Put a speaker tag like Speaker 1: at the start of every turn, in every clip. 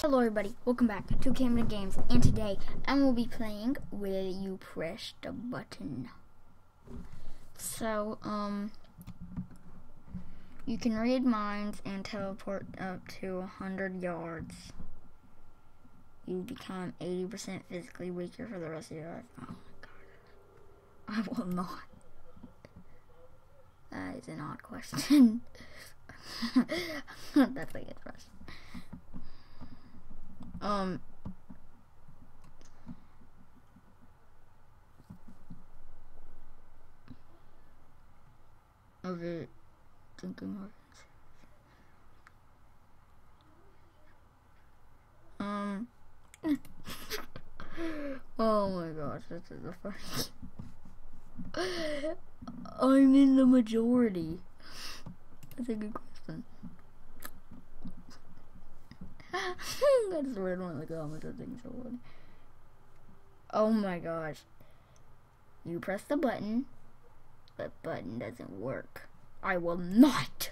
Speaker 1: Hello everybody, welcome back to Camden Games, and today I will be playing Will You Press the Button. So, you can read minds and teleport up to 100 yards. You become 80% physically weaker for the rest of your life. Oh my god. I will not. That is an odd question. That's a good question. Okay, thinking of oh my gosh, this is a funny. I'm in the majority. That's a good question. I just read one of the comments. I think so funny. Oh my gosh. You press the button. The button doesn't work. I will not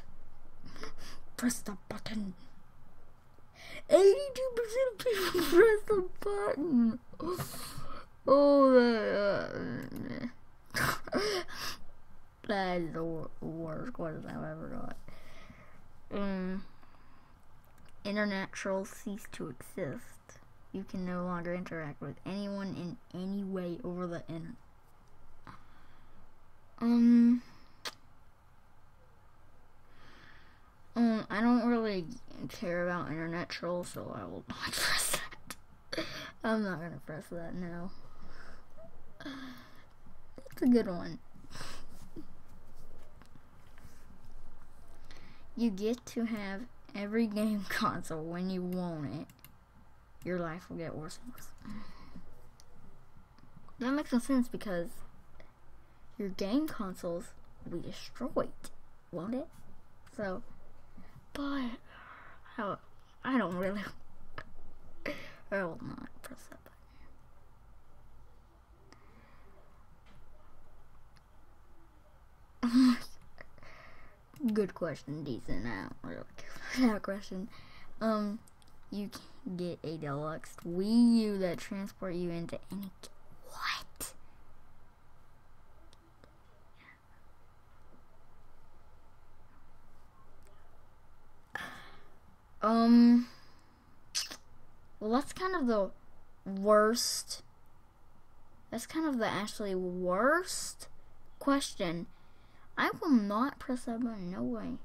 Speaker 1: press the button. 82% of people press the button. Oh, that is the worst question I've ever got. Internet trolls cease to exist. You can no longer interact with anyone in any way over the internet. I don't really care about internet trolls, so I will not press that. I'm not gonna press that now. It's a good one. You get to have every game console when you want it. Your life will get worse and worse. That makes no sense because your game consoles will be destroyed, won't it? So, but I don't really. I will not press that button. Good question, decent. I don't really care for that question. You can get a deluxe Wii U that transport you into any. What? Well, that's kind of the worst. That's kind of the actually worst question. I will not press that button. No way.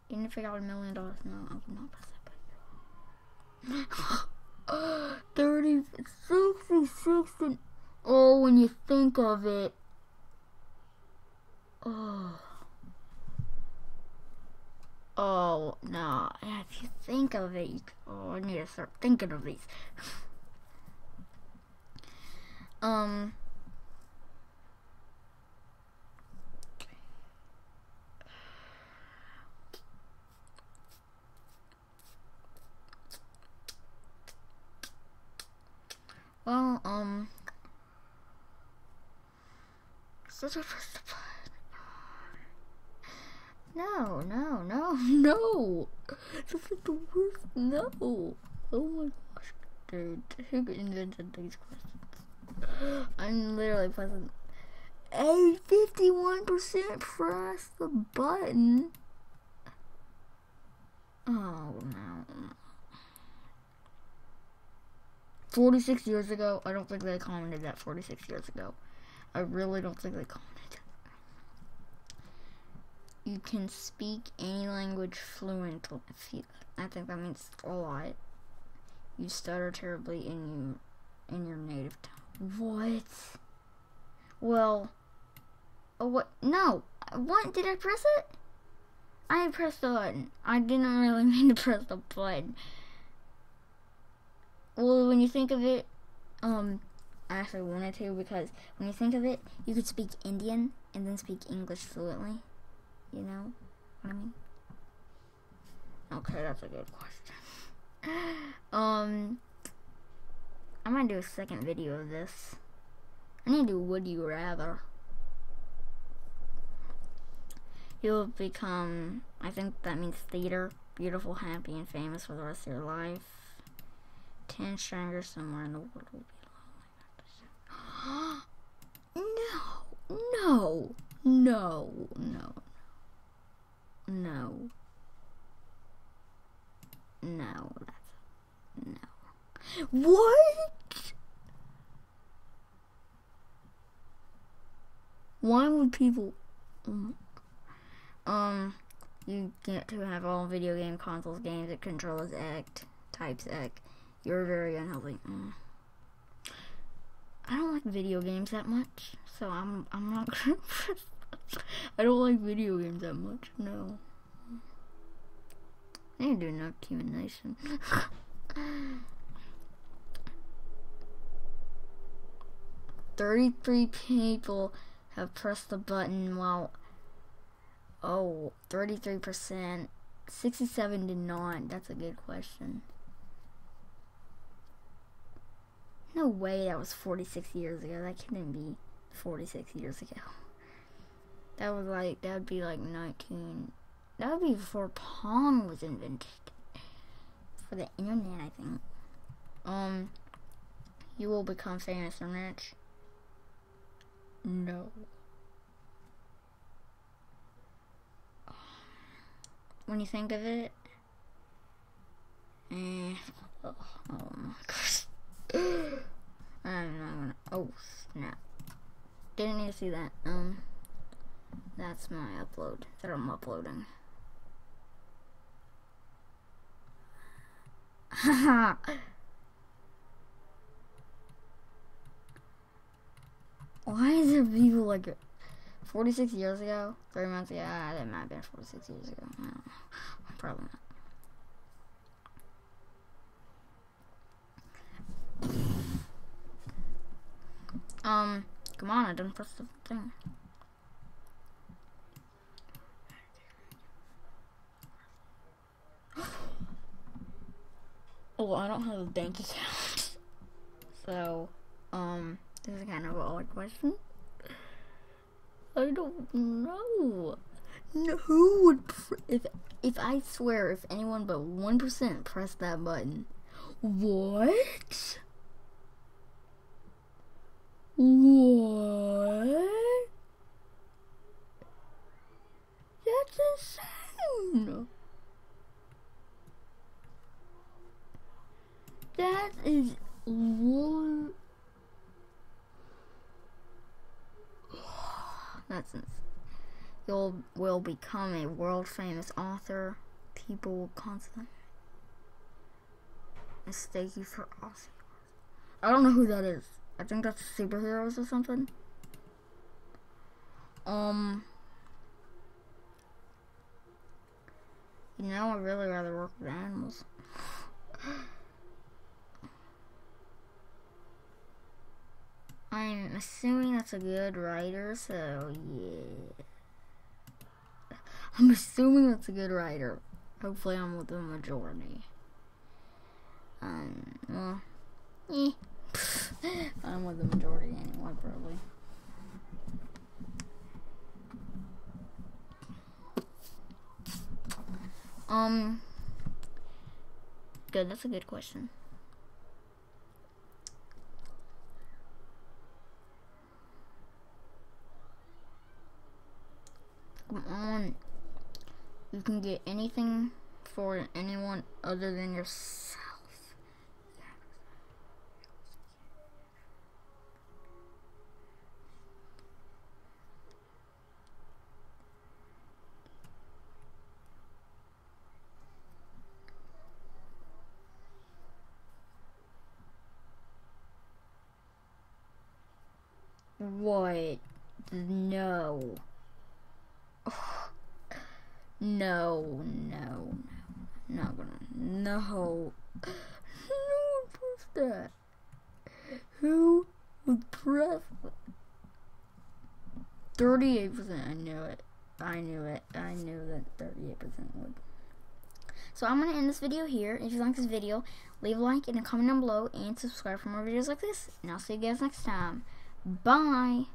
Speaker 1: Even if I got $1 million, no, I will not press that button. 30, 60, 60. Oh, when you think of it. Oh, no. If you think of it, I need to start thinking of these. Well, such a first No. This is the worst. No. Oh my gosh, dude. Who invented these questions? I'm literally pressing 51% press the button. Oh no. 46 years ago. I don't think they commented that 46 years ago. I really don't think they commented. You can speak any language fluently. I think that means a lot. You stutter terribly in your native tongue. What? Well, what? No. What? Did I press it? I pressed the button. I didn't really mean to press the button. Well, when you think of it, I actually wanted to, because when you think of it, you could speak Indian and then speak English fluently. You know what I mean? Okay, that's a good question. I might do a second video of this. I need to do Would You Rather. You'll become, I think that means theater, beautiful, happy, and famous for the rest of your life. 10 strangers somewhere in the world will be No. What? Why would people... You get to have all video game consoles, games, and controllers types X. You're very unhealthy. I don't like video games that much, so I'm not gonna press that. I don't like video games that much, no. I need to do enough accumulation. 33 people have pressed the button while 33%, 67 did not. That's a good question. No way that was 46 years ago. That couldn't be 46 years ago. That would be like 19. That would be before Pong was invented. For the internet, I think. You will become famous and rich. No. When you think of it, oh my gosh. I'm not gonna. Oh snap! Didn't need to see that. That's my upload that I'm uploading. Why is there people like 46 years ago? 3 months ago? That might have been 46 years ago. I don't know. Probably not. Come on, I didn't press the thing. Oh, I don't have a bank account. So, this is kind of an odd question. I don't know. No, who would if I swear if anyone but 1% pressed that button? What? What? That's insane. That is what? That's insane. You will become a world famous author. People will constantly mistake you for awesome. I don't know who that is. I think that's superheroes or something. You know, I'd really rather work with animals. I'm assuming that's a good writer, so yeah. I'm assuming that's a good writer. Hopefully I'm with the majority. Well, I'm with the majority anyway, probably. Good, that's a good question. Come on. You can get anything for anyone other than yourself. What? No. No. Not gonna. No. Who would press that? Who would press 38%? I knew it. I knew that 38% would. So I'm gonna end this video here. If you like this video, leave a like and a comment down below and subscribe for more videos like this. And I'll see you guys next time. Bye.